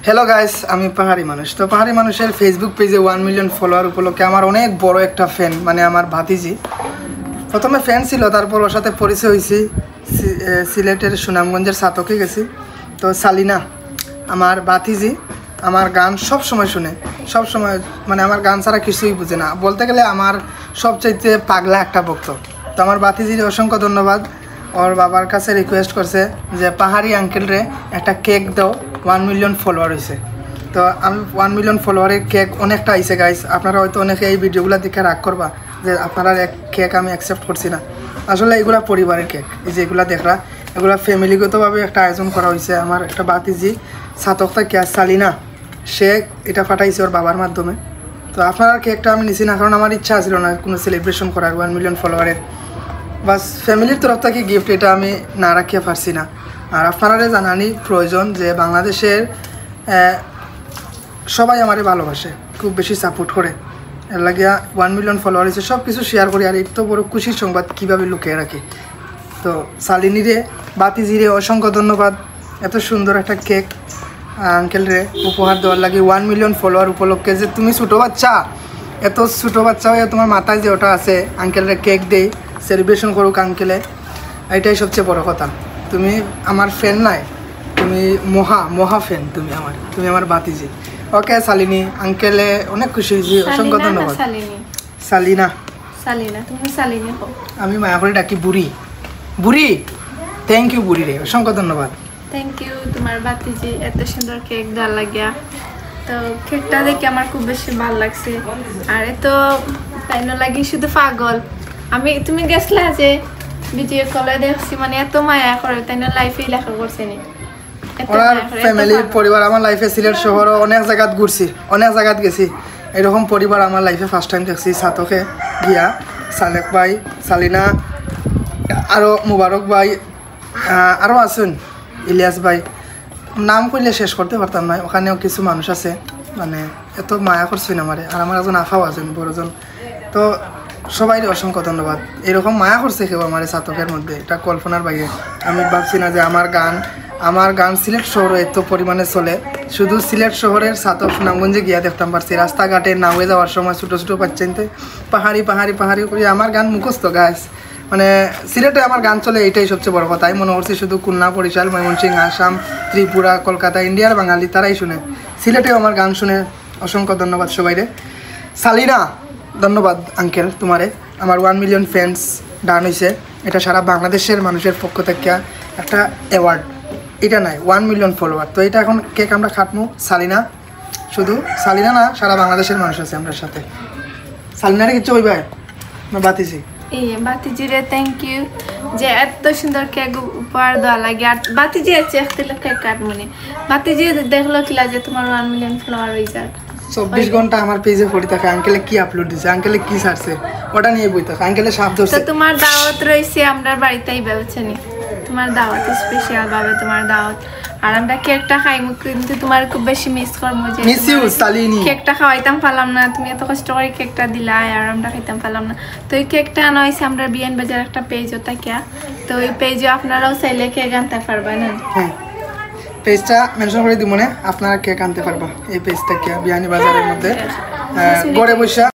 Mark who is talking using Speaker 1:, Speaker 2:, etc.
Speaker 1: Hello guys, আমি পাহাড়ি মানুষ। তো পাহাড়ি মানুষের ফেসবুক পেজে 1 মিলিয়ন ফলোয়ার উপলক্ষে আমার অনেক বড় একটা ফ্যান, মানে আমার ভাতিজি। প্রথমে ফ্যান ছিল, তারপর ওর সাথে পরিচয় হয়েছি সিলেটের সুনামগঞ্জের সাতকে গেছি। তো সালিনা আমার ভাতিজি আমার গান সব সময় শুনে, সব সময়, মানে আমার গান ছাড়া কিছুই বুঝে না, বলতে গেলে আমার সবচাইতে পাগলা একটা ভক্ত। তো আমার ভাতিজির অসংখ্য ধন্যবাদ। ওর বাবার কাছে রিকোয়েস্ট করছে যে পাহাড়ি আঙ্কেলরে একটা কেক দাও, 1 মিলিয়ন ফলোয়ার হয়েছে। তো আমি 1 মিলিয়ন ফলোয়ারের কেক অনেকটা আইসে গাইস। আপনারা হয়তো অনেকে এই ভিডিওগুলো দেখে রাগ করবা যে আপনারা এক কেক আমি অ্যাকসেপ্ট করছি না। আসলে এগুলা পরিবারের কেক, এই যে এগুলা দেখরা, এগুলা ফ্যামিলিগতভাবে একটা আয়োজন করা হয়েছে। আমার একটা ভাতিজি সাতকটা কেক সালিনা, সে এটা পাঠাইছে ওর বাবার মাধ্যমে। তো আপনার কেকটা আমি নিছি না, কারণ আমার ইচ্ছা ছিল না কোনো সেলিব্রেশন করার 1 মিলিয়ন ফলোয়ারের। বাস ফ্যামিলির তরফ থেকে গিফট, এটা আমি না রাখিয়ে পারছি না। আর আপনারা জানানি প্রয়োজন যে বাংলাদেশের সবাই আমারে ভালোবাসে, খুব বেশি সাপোর্ট করে। এর লাগিয়া 1 মিলিয়ন ফলোয়ার হয়েছে, সব কিছু শেয়ার করি। আর এত বড় খুশির সংবাদ কীভাবে লুকিয়ে রাখি। তো সালিনিরে বাতিজিরে অসংখ্য ধন্যবাদ, এত সুন্দর একটা কেক আঙ্কেলরে উপহার দেওয়ার লাগে 1 মিলিয়ন ফলোয়ার উপলক্ষে। যে তুমি ছোটো বাচ্চা, এত ছোটো বাচ্চা হয়ে তোমার মাথায় যে ওটা আছে, আঙ্কেলরে কেক দেই, সেলিব্রেশন করুক আঙ্কেলে, এটাই সবচেয়ে বড় কথা। তুমি আমার ফ্যান নাই, তুমি মহা ফ্যান, তুমি আমার বাতিজি। ওকে সালিনী, আঙ্কেলে অনেক খুশি হয়েছি, অসংখ্য ধন্যবাদ। সালিনা,
Speaker 2: তুমি সালিনী হও।
Speaker 1: আমি মায়া করে ডাকি বুড়ি। থ্যাংক ইউ বুড়ি রে, অসংখ্য ধন্যবাদ।
Speaker 2: থ্যাংক ইউ তোমার বাতিজি এত সুন্দর কেক দেওয়ার লাগিয়া। তো কেকটা দেখে আমার খুব বেশি ভালো লাগছে। আর এত তাইনো লাগি শুধু পাগল। তুমি গেছলা যে ভিডিও কলে দেখছি, মানে এত মায়া করে, তাইনো লাইফে লেখা করছে নি
Speaker 1: ওনার ফ্যামিলি পরিবার আমার লাইফে। সিলেট শহর অনেক জায়গাত ঘুরছি, অনেক জায়গাত গেছি, এরকম পরিবার আমার লাইফে ফার্স্ট টাইম দেখছি। সাতকে গিয়া সালেক ভাই, সালিনা, আরও মুবারক ভাই, আরও আছেন ইলিয়াস ভাই, নাম করলে শেষ করতে পারতাম না। ওখানেও কিছু মানুষ আছে, মানে এত মায়া করছেন আমারে। আর আমার একজন আফাও আছেন বড়জন। তো সবাই অসংখ্য ধন্যবাদ। এরকম মায়া করছে কেউ আমার সাতকের মধ্যে, এটা কল্পনার বাইরে। আমি ভাবছি না যে আমার গান সিলেট শহরে এত পরিমাণে চলে। শুধু সিলেট শহরের সাতক সুনামগঞ্জে গিয়া দেখতাম পারছি, রাস্তাঘাটে নাওয়ে যাওয়ার সময় ছোটো ছোটো বাচ্চাইতে পাহাড়ি করে আমার গান মুখস্থ গাছ। মানে সিলেটে আমার গান চলে, এটাই সবচেয়ে বড় কথা। আমি মনে করছি শুধু খুলনা, বরিশাল, ময়মনসিংহ, আসাম, ত্রিপুরা, কলকাতা, ইন্ডিয়ার বাঙালি তারাই শুনে, সিলেটেও আমার গান শুনে। অসংখ্য ধন্যবাদ সবাইরে। সালিনা, ধন্যবাদ আঙ্কেল তোমারে। আমার 1 মিলিয়ন ফ্যান্স ডান হয়েছে, এটা সারা বাংলাদেশের মানুষের পক্ষ থেকে একটা অ্যাওয়ার্ড। এটা নাই 1 মিলিয়ন ফলোয়ার। তো এটা এখন কেক আমরা খাটমু। সালিনা, শুধু সালিনা না, সারা বাংলাদেশের মানুষ আছে আমরা সাথে। সালিনারে কিচ্ছু হইবে না বাতিজি।
Speaker 2: বাতিজিরে থ্যাংক ইউ যে এত সুন্দর কেক উপহার দেওয়া লাগে। আর বাতিজি আছে একদিলে কেক কাটমনি, বাতিজি দেখলো কিলা যে তোমার 1 মিলিয়ন ফলোয়ার হয়ে যায়।
Speaker 1: 24 ঘন্টা আমার পেজে পড়ে থাকে, আঙ্কেলে কি আপলোড দিছে, আঙ্কেলে কি ছাড়ছে, ওটা নিয়ে বই থাকে। আঙ্কেলে সাপ ধরছে।
Speaker 2: তো তোমার দাওয়াত রয়েছে আমরা বাড়িতেই ব্যবচ্ছনি, তোমার দাওয়াত স্পেশাল ভাবে তোমার দাওয়াত। আর আমরা কেকটা খাইমু, কিন্তু তোমার খুব বেশি মিস করবো যে কেকটা খাওয়াইতাম পারলাম না। তুমি এত কষ্ট করে কেকটা দিলা আর আমরা খাইতাম পারলাম না। তো এই কেকটা আনা হয়েছে আমরা বিয়ান বাজার একটা পেজও থাকিয়া। তো ওই পেজে আপনারাও চাইলে কেক আনতে পারবেন।
Speaker 1: হ্যাঁ, পেজটা মেনশন করে দিব, মনে আপনারা কেক আনতে পারবা। এই পেজটা কি বিয়ানী বাজারের মধ্যে গড়ে বসা।